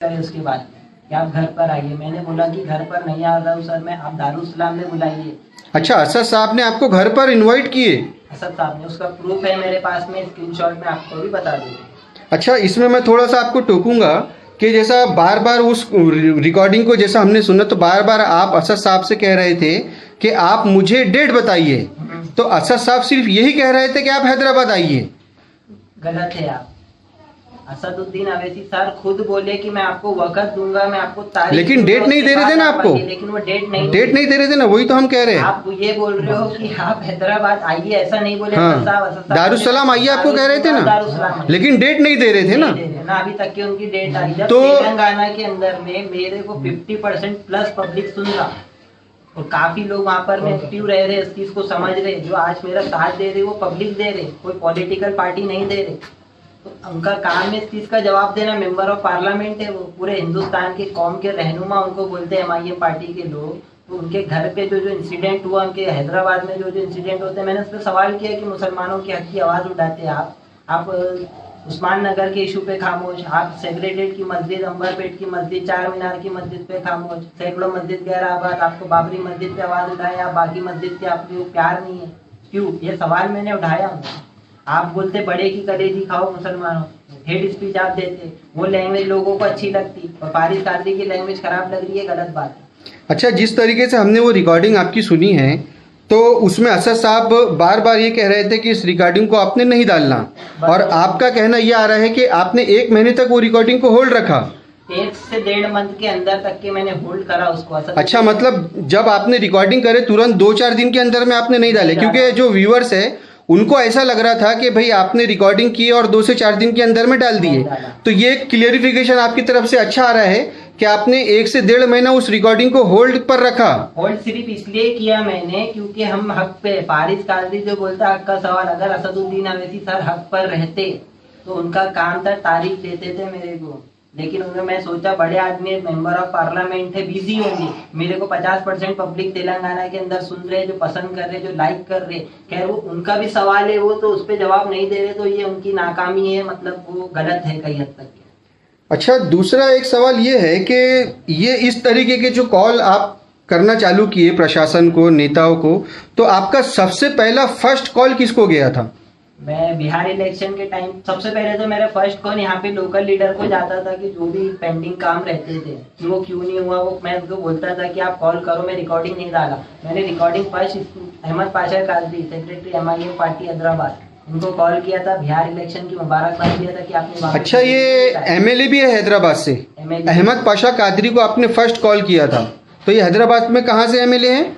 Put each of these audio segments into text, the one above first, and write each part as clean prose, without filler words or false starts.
करें उसके बाद कि आप घर पर आइए। मैंने बोला कि घर पर नहीं आ रहा हूँ सर मैं, आप दारुसलाम में बुलाइए। अच्छा, असद साहब ने आपको घर पर इनवाइट किए? असद साहब ने, उसका प्रूफ है मेरे पास में, स्क्रीनशॉट में आपको भी बता दूँगा। अच्छा, इसमें मैं थोड़ा सा आपको टोकूंगा कि जैसा बार बार उस रिकॉर्डिंग को जैसा हमने सुना, तो बार बार आप असद साहब से कह रहे थे कि आप मुझे डेट बताइए, तो असद साहब सिर्फ यही कह रहे थे कि आप हैदराबाद आइए। गलत है आप। असदुद्दीन अवैसी सर खुद बोले कि मैं आपको वक्त दूंगा, मैं आपको तारीख, लेकिन डेट नहीं दे रहे थे ना आपको, लेकिन वो डेट नहीं दे रहे थे ना, वही तो हम कह रहे हैं। आप ये बोल रहे हो कि आप हैदराबाद आइए, ऐसा नहीं बोले। हाँ, दारुसलाम आइए आपको कह रहे थे ना, लेकिन डेट नहीं दे रहे थे ना अभी तक की उनकी डेट आई। जब तो तेलंगाना के अंदर में मेरे को 50% प्लस पब्लिक सुन रहा और काफी लोग वहाँ पर में एक्टिव रह रहे, इस चीज को समझ रहे, जो आज मेरा साथ दे रहे वो पब्लिक दे रहे, कोई पॉलिटिकल पार्टी नहीं दे रहे। तो उनका काम है इस चीज का जवाब देना। मेंबर ऑफ पार्लियामेंट है वो, पूरे हिंदुस्तान के कौम के रहनुमा उनको बोलते हैं एमआईएम पार्टी के लोग। तो उनके घर पे जो इंसिडेंट हुआ, उनके हैदराबाद में जो इंसिडेंट होते हैं, मैंने उस पर सवाल किया कि मुसलमानों के हक की आवाज उठाते हैं आप उस्मान नगर के इशू पे खामोश, आप सेक्रेटेरिएट की मस्जिद, अंबरपेट की मस्जिद, चार मीनार की मस्जिद पे खामोश, सैकड़ों मस्जिद गैराबाद, आपको बाबरी मस्जिद पे आवाज उठाए, आप बाकी मस्जिद के आपको प्यार नहीं है, क्यों? ये सवाल मैंने उठाया। आप बोलते बड़े की कलेजी खाओ मुसलमानों, हेड स्पीच आप देते, वो लैंग्वेज लोगों को अच्छी लगती और फारिस कादरी की लैंग्वेज खराब लग रही है, गलत बात है। अच्छा, जिस तरीके से हमने वो रिकॉर्डिंग आपकी सुनी है, तो उसमें असद साहब बार बार ये कह रहे थे कि इस रिकॉर्डिंग को आपने नहीं डालना, और आपका कहना ये आ रहा है कि आपने 1 महीने तक वो रिकॉर्डिंग को होल्ड रखा। 1 से 1.5 मंथ के अंदर तक के मैंने होल्ड करा उसको। अच्छा, मतलब जब आपने रिकॉर्डिंग करे तुरंत 2-4 दिन के अंदर में आपने नहीं डाले, क्योंकि जो व्यूअर्स है उनको ऐसा लग रहा था कि भाई आपने रिकॉर्डिंग की और 2 से 4 दिन के अंदर में डाल दिए। तो ये क्लियरिफिकेशन आपकी तरफ से अच्छा आ रहा है कि आपने 1 से 1.5 महीना उस रिकॉर्डिंग को होल्ड पर रखा। होल्ड सिर्फ इसलिए किया मैंने क्योंकि हम हक पे, फारिस कादरी जो बोलता है हक का सवाल, अगर असदुद्दीन अवैसी सर हक पर रहते तो उनका काम था, तारीख देते थे मेरे को। लेकिन उन्हें मैं सोचा बड़े आदमी, मेंबर ऑफ पार्लियामेंट है, बिजी होंगे, मेरे को 50% पब्लिक तेलंगाना के अंदर सुन रहे, जो पसंद कर रहे, जो लाइक कर रहे, खैर वो उनका भी सवाल है, वो तो उस पर जवाब नहीं दे रहे, तो ये उनकी नाकामी है, मतलब वो गलत है कई हद तक। अच्छा, दूसरा एक सवाल ये है कि ये इस तरीके के जो कॉल आप करना चालू किए प्रशासन को, नेताओं को, तो आपका सबसे पहला फर्स्ट कॉल किसको गया था? मैं बिहार इलेक्शन के टाइम सबसे पहले तो मेरा फर्स्ट कॉल यहाँ पे लोकल लीडर को जाता था कि जो भी पेंडिंग काम रहते थे कि वो क्यों नहीं हुआ, वो मैं उनको बोलता था कि आप कॉल करो, मैं रिकॉर्डिंग नहीं डाला। मैंने recording first Ahmed Pasha Qadri, secretary MIM party Hyderabad, उनको कॉल किया था, बिहार इलेक्शन की मुबारकबाद दिया था कि आपने। अच्छा, ये एमएलए भी है हैदराबाद से? अहमद पाशा कादरी को आपने फर्स्ट कॉल किया था, तो ये हैदराबाद में कहाँ से एमएलए हैं?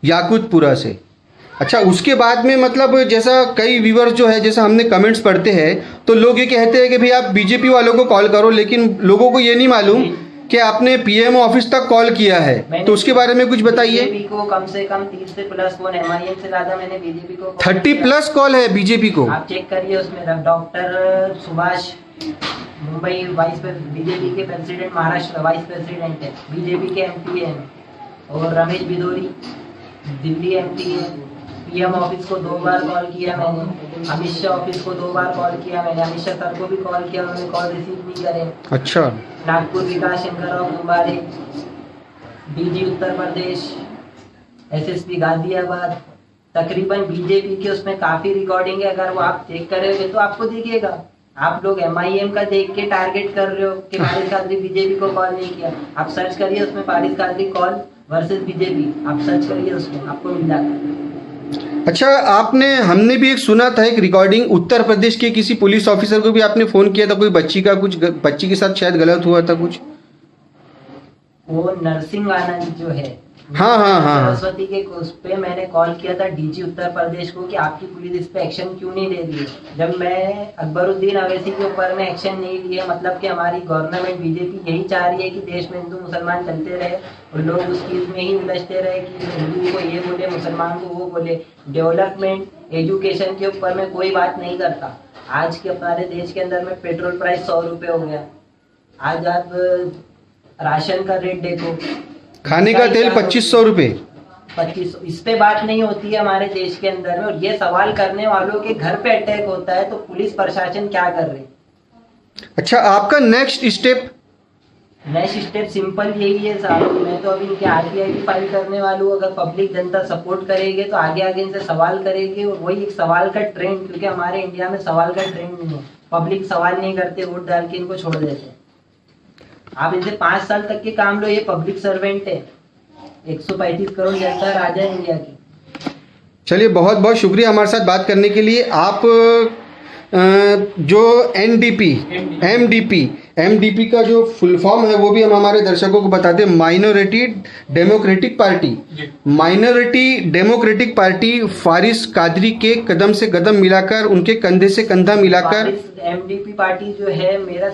याकूतपुरा से। अच्छा, उसके बाद में मतलब जैसा कई व्यूअर्स जो है, जैसा हमने कमेंट्स पढ़ते हैं, तो लोग ये कहते हैं कि भाई आप बीजेपी वालों को कॉल करो, लेकिन लोगों को ये नहीं मालूम कि आपने पीएमओ ऑफिस तक कॉल किया है, तो उसके बारे में कुछ बताइए। बीजेपी को कम से कम 30 से प्लस फोन, एमआईएम से ज्यादा मैंने बीजेपी को 30 प्लस कॉल है बीजेपी को। आप चेक करिए, उसमें डॉक्टर सुभाष मुंबई बीजेपी के प्रेसिडेंट, महाराष्ट्र वाइस प्रेसिडेंट है, बीजेपी के एमपी है, और रमेश बिदोरी दिल्ली एमपी है। पीएम ऑफिस को 2 बार कॉल किया मैंने, अमित शाह ऑफिस को 2 बार कॉल किया मैंने, अमित शाह सर को भी कॉल किया, उन्होंने कॉल रिसीव नहीं करे। अच्छा, नागपुर विकास शंकर राव कुंभारे, डीजी उत्तर प्रदेश, एसएसपी गाजियाबाद, तकरीबन बीजेपी के उसमें काफी रिकॉर्डिंग है, अगर वो आप चेक करेंगे तो आपको दिखेगा। आप लोग एमआईएम का देख के टारगेट कर रहे हो कि फारिस कादरी बीजेपी को कॉल नहीं किया। आप सर्च करिए उसमें Faris Qadri call versus BJP, आप सर्च करिए उसमें, आपको मिल जाएगा। अच्छा, हमने भी एक सुना था, एक रिकॉर्डिंग उत्तर प्रदेश के किसी पुलिस ऑफिसर को भी आपने फोन किया था, कोई बच्ची के साथ शायद गलत हुआ था कुछ। वो नरसिंह आनंद जो है, हाँ, सरस्वती के उस पे मैंने कॉल किया था डीजी उत्तर प्रदेश को कि आपकी पुलिस इस पे एक्शन क्यों नहीं ले रही है। जब मैं अकबरुद्दीन अवैसी के ऊपर में एक्शन नहीं लिया, मतलब कि हमारी गवर्नमेंट बीजेपी यही चाह रही है कि देश में हिंदू मुसलमान चलते रहे और लोग उस चीज में ही उलझते रहे कि हिंदू को ये बोले, मुसलमान को वो बोले। डेवलपमेंट एजुकेशन के ऊपर में कोई बात नहीं करता। आज के हमारे देश के अंदर में पेट्रोल प्राइस 100 रुपये हो गया, आज आप राशन का रेट देखो, खाने का तेल 2500 रुपये, 2500, इस पे बात नहीं होती है हमारे देश के अंदर में। और ये सवाल करने वालों के घर पे अटैक होता है, तो पुलिस प्रशासन क्या कर रही? अच्छा, आपका next step next step simple यही है साहब, मैं तो अभी इनके आरटीआई की फाइल करने वाला हूँ। अगर पब्लिक जनता सपोर्ट करेगी तो आगे आगे इनसे सवाल करेगी, और वही एक सवाल का ट्रेंड, क्योंकि हमारे इंडिया में सवाल का ट्रेंड नहीं है, पब्लिक सवाल नहीं करते, वोट डाल के इनको छोड़ देते। आप इनसे 5 साल तक के काम लो, ये पब्लिक सर्वेंट है, 135 करोड़ जनता राजा है इंडिया की। चलिए, बहुत बहुत शुक्रिया हमारे साथ बात करने के लिए। आप जो एमडीपी का जो फुल फॉर्म है वो भी हम हमारे दर्शकों को बताते हैं। Minority democratic party Faris Qadri के कदम से कदम मिलाकर, उनके कंधे से कंधा मिलाकर। एमडीपी पार्टी जो है मेरा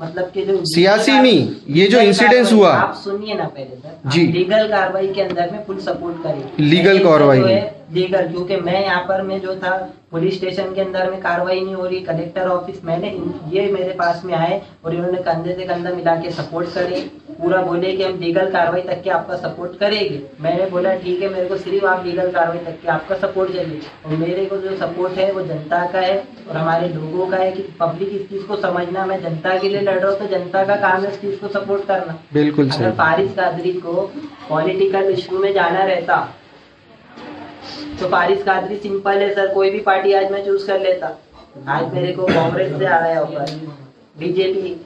मतलब कि जो सियासी नहीं, ये जो इंसिडेंस हुआ, आप सुनिए ना पहले सर जी, लीगल कार्रवाई के अंदर में फुल सपोर्ट करें। लीगल कार्रवाई लीगल, क्योंकि मैं यहाँ पर में जो था पुलिस स्टेशन के अंदर में कार्रवाई नहीं हो रही, कलेक्टर ऑफिस मैंने ये मेरे पास में आए और इन्होंने कंधे से कंधा मिला के सपोर्ट करे, पूरा बोले कि हम लीगल कार्रवाई तक के आपका सपोर्ट करेंगे। मैंने बोला ठीक है, मेरे को सिर्फ आप लीगल कार्रवाई तक के आपका सपोर्ट चाहिए, और मेरे को जो सपोर्ट है वो जनता का है और हमारे लोगों का है कि पब्लिक इस चीज को समझना, मैं जनता के लिए लड़ रहा हूँ तो जनता का काम है इस चीज को सपोर्ट करना। बिल्कुल अगर फारिस कादरी को पॉलिटिकल इशू में जाना रहता तो फारिस कादरी सिंपल है सर, कोई भी पार्टी आज मैं चूज कर लेता। आज मेरे को कांग्रेस से आ रहा है ऑफर, बीजेपी,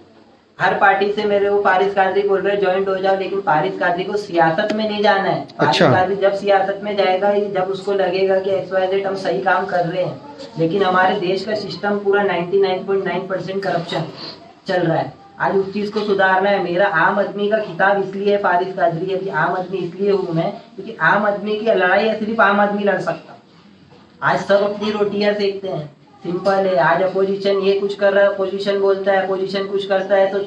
हर पार्टी से मेरे को फारिस कादरी बोल रहे ज्वाइंट हो जाओ, लेकिन फारिस कादरी को सियासत में नहीं जाना है। फारिस कादरी जब सियासत में जाएगा, जब उसको लगेगा कि XYZ हम सही काम कर रहे हैं, लेकिन हमारे देश का सिस्टम पूरा 99.9% करप्शन चल रहा है। आज उस चीज को सुधारना है। मेरा आम आदमी का खिताब इसलिए है फारिस कादरी, अभी आम आदमी इसलिए हूँ मैं क्योंकि आम आदमी की लड़ाई है सिर्फ आम आदमी लड़ सकता। आज सब अपनी रोटियां सेकते हैं, सिंपल है। आज अपोजिशन ये कुछ कर रहा है, अपोजिशन बोलता है, अपोजिशन कुछ करता है तो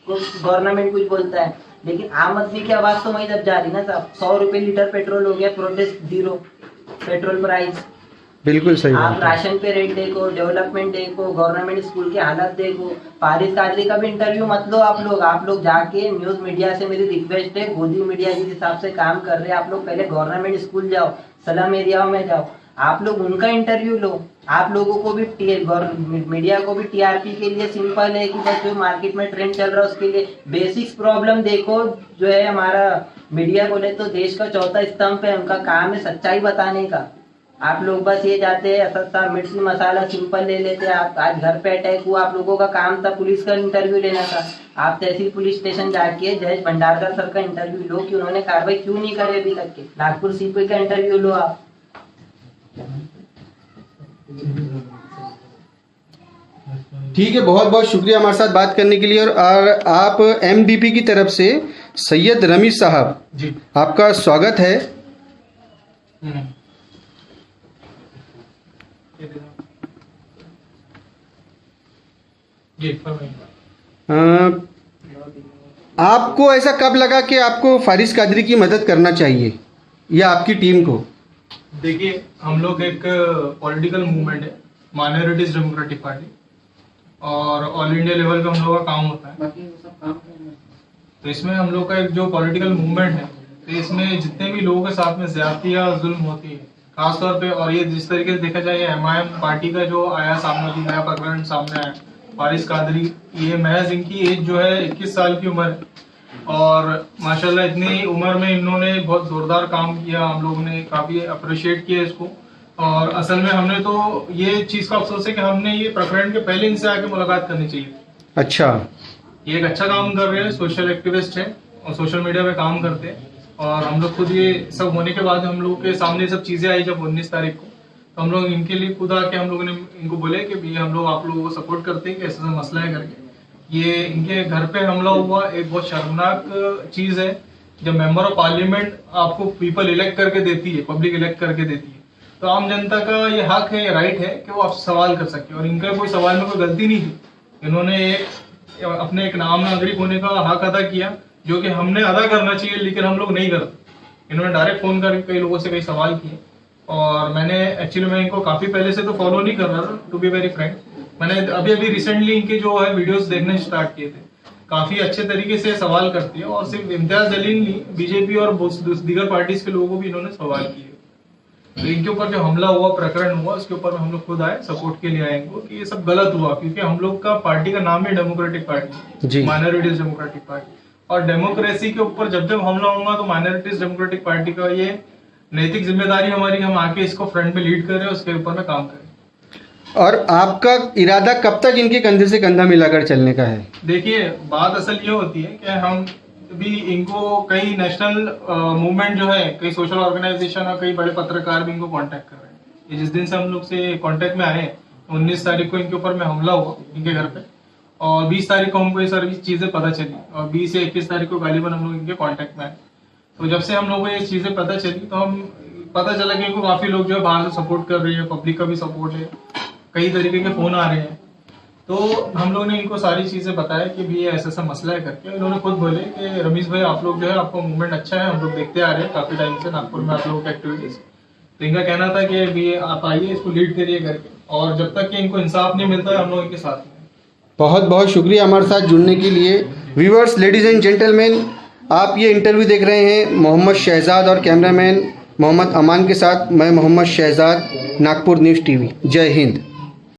गवर्नमेंट कुछ बोलता है, लेकिन आम आदमी की आवाज तो वही दब जा रही ना साहब। 100 रुपए लीटर पेट्रोल हो गया, प्रोटेस्ट 0 पेट्रोल प्राइस। बिल्कुल सही। आप राशन पे रेट देखो, डेवलपमेंट देखो, गवर्नमेंट स्कूल की हालत देखो। फारिस कादरी का भी इंटरव्यू मत लो आप लोग जाके न्यूज मीडिया से मेरी रिक्वेस्ट है, गोदी मीडिया जिस हिसाब से काम कर रहे हैं, आप लोग पहले गवर्नमेंट स्कूल जाओ, स्लम एरिया में जाओ, आप लोग उनका इंटरव्यू लो। आप लोगों को भी मीडिया को भी टीआरपी के लिए सिंपल है कि बस जो मार्केट में ट्रेंड चल रहा है उसके लिए बेसिक्स प्रॉब्लम देखो। जो है हमारा मीडिया बोले तो देश का चौथा स्तंभ है, उनका काम है सच्चाई बताने का। आप लोग बस ये जाते हैं सस्ता मिर्ची मसाला सिंपल ले लेते हैं। आप आज घर पे अटैक हुआ, आप लोगों का काम था पुलिस का इंटरव्यू लेना था। आप तहसील पुलिस स्टेशन जाके जज भंडारकर सर का इंटरव्यू लो कि उन्होंने कार्रवाई क्यों नहीं करे अभी तक के। नागपुर सीपी का इंटरव्यू लो आप। ठीक है, बहुत बहुत शुक्रिया हमारे साथ बात करने के लिए। और आप एमडीपी की तरफ से सैयद रमीज साहब जी, आपका स्वागत है। आपको ऐसा कब लगा कि आपको फारिस कादरी की मदद करना चाहिए या आपकी टीम को? देखिए, हम लोग एक पॉलिटिकल मूवमेंट है, माइनॉरिटीज डेमोक्रेटिक पार्टी, और ऑल इंडिया लेवल पे हम लोग का काम होता है। तो इसमें हम लोग का एक जो पॉलिटिकल मूवमेंट है, तो इसमें जितने भी लोगों के साथ में ज्यादती या जुल्म होती है खासतौर पे, और ये जिस तरीके से देखा जाए MIM पार्टी का जो आया सामने, नया प्रकरण सामने आया फारिस कादरी, ये महज इनकी एज जो है 21 साल की उम्र है, और माशाल्लाह इतनी उम्र में इन्होंने बहुत जोरदार काम किया। हम लोगों ने काफी अप्रिशिएट किया इसको, और असल में हमने तो ये चीज का अफसोस है कि हमने ये प्रकरण के पहले इनसे आके मुलाकात करनी चाहिए। अच्छा, ये एक अच्छा काम कर रहे हैं, सोशल एक्टिविस्ट है और सोशल मीडिया पे काम करते हैं, और हम लोग खुद ये सब होने के बाद हम लोग के सामने सब चीजें आई जब 19 तारीख को, तो हम लोग इनके लिए खुद आके हम लोगों ने इनको बोले कि भैया हम लोग आप लोगों को सपोर्ट करते हैं कि ऐसा मसला है करके। ये इनके घर पे हमला हुआ एक बहुत शर्मनाक चीज है। जब मेंबर ऑफ पार्लियामेंट आपको पीपल इलेक्ट करके देती है, पब्लिक इलेक्ट करके देती है, तो आम जनता का ये हक है, ये राइट है कि वो आपसे सवाल कर सके, और इनका कोई सवाल में कोई गलती नहीं थी। इन्होंने अपने एक नाम नागरिक होने का हक अदा किया, जो कि हमने अदा करना चाहिए, लेकिन हम लोग नहीं करते। इन्होंने डायरेक्ट फोन करके कई लोगों से कई सवाल किए, और मैंने एक्चुअली मैं इनको काफी पहले से तो फॉलो नहीं कर रहा था, टू बी वेरी फ्रैंक। मैंने अभी रिसेंटली इनके जो है वीडियोस देखने स्टार्ट किए थे। काफी अच्छे तरीके से सवाल करती है, और सिर्फ इम्तियाज जलील नहीं, बीजेपी और दीगर पार्टीज के लोगों को भी इन्होंने सवाल किए। तो इनके ऊपर जो हमला हुआ, प्रकरण हुआ, उसके ऊपर हम लोग खुद आए, सपोर्ट के लिए आए इनको कि ये सब गलत हुआ, क्योंकि हम लोग का पार्टी का नाम ही democratic party, minorities democratic party, और डेमोक्रेसी के ऊपर जब जब हमला होगा तो माइनॉरिटीज डेमोक्रेटिक पार्टी का ये नैतिक जिम्मेदारी हमारी, हम आके इसको फ्रंट में लीड करें, उसके ऊपर में काम करें। और आपका इरादा कब तक इनके कंधे से कंधा मिलाकर चलने का है? देखिए, बात असल ये होती है कि हम भी इनको कई नेशनल मूवमेंट जो है, कई सोशल ऑर्गेनाइजेशन और कई बड़े पत्रकार भी इनको कांटेक्ट कर रहे हैं। ये जिस दिन से हम लोग से कांटेक्ट में आए, 19 तारीख को इनके ऊपर में हमला हुआ इनके घर पे, और 20 तारीख को हमको ये सारी चीजें पता चली, और 20 से 21 तारीख को गालिबन हम लोग इनके कांटेक्ट में आए। तो जब से हम लोगों को ये चीजें पता चली तो हम पता चला कि इनको काफी लोग जो है बाहर से सपोर्ट कर रही है, पब्लिक का भी सपोर्ट है, कई तरीके के फोन आ रहे हैं। तो हम लोग ने इनको सारी चीजें बताया कि भी ये ऐसा ऐसा मसला है करके। इन्होंने खुद बोले कि रमेश भाई आप लोग जो है, आपका मूवमेंट अच्छा है, हम लोग देखते आ रहे हैं काफी टाइम से नागपुर में आप लोगों की एक्टिविटीज। तो इनका कहना था कि भी आप आइए, इसको लीड करिए करके, और जब तक कि इनको इंसाफ नहीं मिलता है हम लोग इनके साथ हैं। बहुत बहुत शुक्रिया हमारे साथ जुड़ने के लिए। व्यूअर्स, लेडीज एंड जेंटलमैन, आप ये इंटरव्यू देख रहे हैं मोहम्मद शहजाद और कैमरामैन मोहम्मद अमान के साथ। मैं मोहम्मद शहजाद, नागपुर न्यूज़ टीवी। जय हिंद।